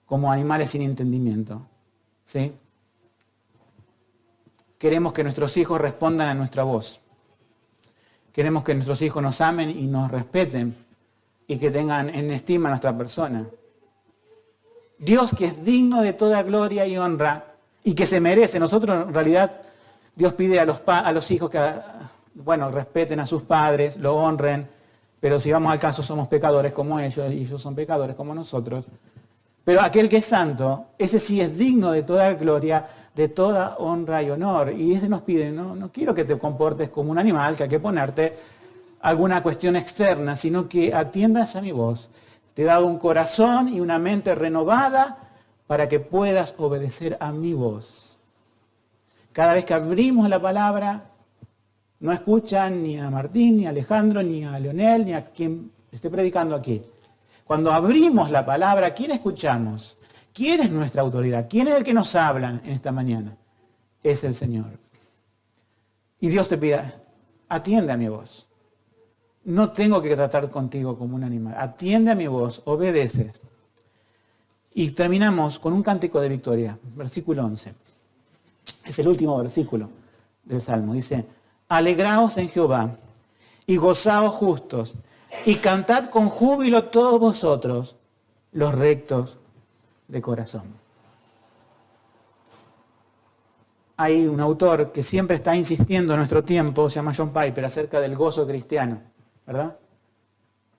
Speaker 1: como animales sin entendimiento. ¿Sí? Queremos que nuestros hijos respondan a nuestra voz. Queremos que nuestros hijos nos amen y nos respeten y que tengan en estima a nuestra persona. Dios, que es digno de toda gloria y honra y que se merece. Nosotros en realidad Dios pide a los hijos que respeten a sus padres, lo honren, pero si vamos al caso somos pecadores como ellos y ellos son pecadores como nosotros. Pero aquel que es santo, ese sí es digno de toda gloria, de toda honra y honor. Y ese nos pide, no quiero que te comportes como un animal, que hay que ponerte alguna cuestión externa, sino que atiendas a mi voz. Te he dado un corazón y una mente renovada para que puedas obedecer a mi voz. Cada vez que abrimos la palabra, no escuchan ni a Martín, ni a Alejandro, ni a Leonel, ni a quien esté predicando aquí. Cuando abrimos la palabra, ¿quién escuchamos? ¿Quién es nuestra autoridad? ¿Quién es el que nos habla en esta mañana? Es el Señor. Y Dios te pide, atiende a mi voz. No tengo que tratar contigo como un animal. Atiende a mi voz, obedeces. Y terminamos con un cántico de victoria, versículo 11. Es el último versículo del Salmo. Dice, alegraos en Jehová y gozaos justos y cantad con júbilo todos vosotros los rectos de corazón. Hay un autor que siempre está insistiendo en nuestro tiempo, se llama John Piper, acerca del gozo cristiano, ¿verdad?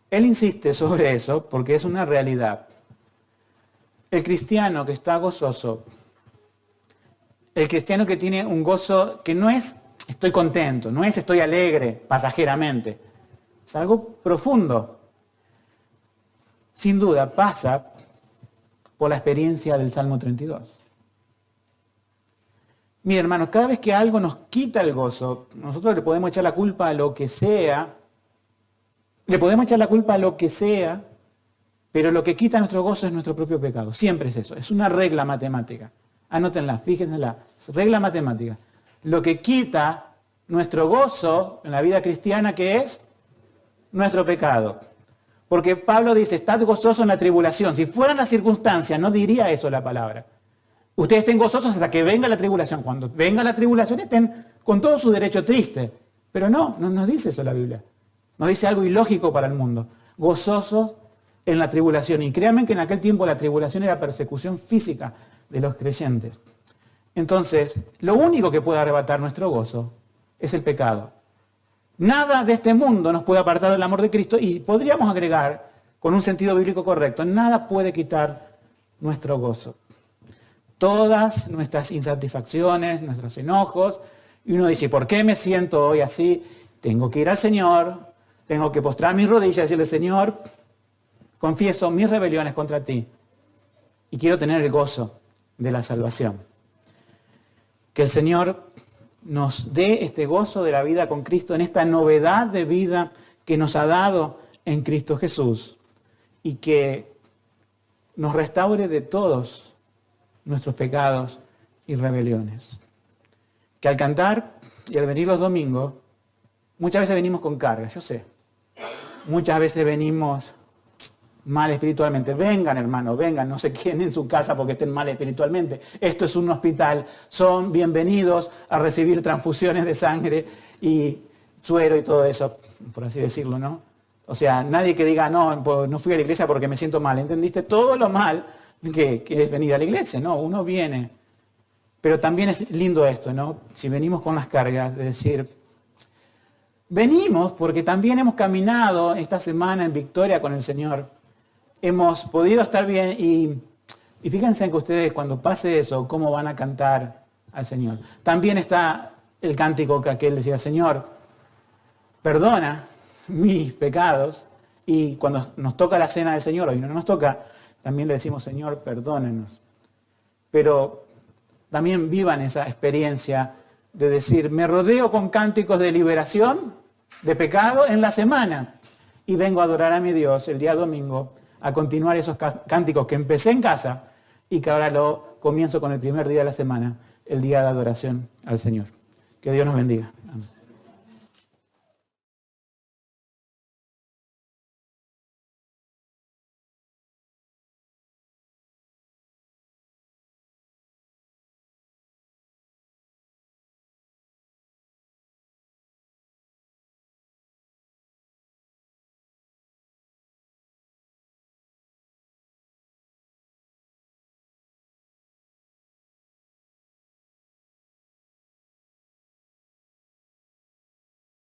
Speaker 1: Él insiste sobre eso porque es una realidad. El cristiano que está gozoso, el cristiano que tiene un gozo que no es estoy contento, no es estoy alegre pasajeramente, es algo profundo. Sin duda pasa por la experiencia del Salmo 32. Mira, hermanos, cada vez que algo nos quita el gozo, nosotros le podemos echar la culpa a lo que sea, pero lo que quita nuestro gozo es nuestro propio pecado. Siempre es eso, es una regla matemática. Anótenla, fíjense, regla matemática. Lo que quita nuestro gozo en la vida cristiana, ¿qué es? Nuestro pecado. Porque Pablo dice, estad gozoso en la tribulación. Si fueran las circunstancias, no diría eso la palabra. Ustedes estén gozosos hasta que venga la tribulación. Cuando venga la tribulación estén con todo su derecho triste. Pero no nos dice eso la Biblia. Nos dice algo ilógico para el mundo. Gozosos en la tribulación. Y créanme que en aquel tiempo la tribulación era persecución física de los creyentes. Entonces, lo único que puede arrebatar nuestro gozo es el pecado. Nada de este mundo nos puede apartar del amor de Cristo y podríamos agregar, con un sentido bíblico correcto, nada puede quitar nuestro gozo. Todas nuestras insatisfacciones, nuestros enojos, y uno dice, ¿por qué me siento hoy así? Tengo que ir al Señor, tengo que postrar mis rodillas y decirle, Señor, confieso mis rebeliones contra ti y quiero tener el gozo de la salvación. Que el Señor nos dé este gozo de la vida con Cristo, en esta novedad de vida que nos ha dado en Cristo Jesús, y que nos restaure de todos nuestros pecados y rebeliones. Que al cantar y al venir los domingos, muchas veces venimos con cargas, yo sé. Muchas veces venimos mal espiritualmente. Vengan, hermano, vengan, no se queden en su casa porque estén mal espiritualmente. Esto es un hospital. Son bienvenidos a recibir transfusiones de sangre y suero y todo eso, por así decirlo, ¿no? O sea, nadie que diga, no fui a la iglesia porque me siento mal. ¿Entendiste? Todo lo mal que es venir a la iglesia, ¿no? Uno viene. Pero también es lindo esto, ¿no? Si venimos con las cargas, de decir, venimos porque también hemos caminado esta semana en victoria con el Señor. Hemos podido estar bien y fíjense que ustedes cuando pase eso, cómo van a cantar al Señor. También está el cántico que aquel decía, Señor, perdona mis pecados. Y cuando nos toca la cena del Señor, hoy no nos toca, también le decimos, Señor, perdónenos. Pero también vivan esa experiencia de decir, me rodeo con cánticos de liberación, de pecado en la semana. Y vengo a adorar a mi Dios el día domingo, a continuar esos cánticos que empecé en casa y que ahora lo comienzo con el primer día de la semana, el día de adoración al Señor. Que Dios nos bendiga. Amén.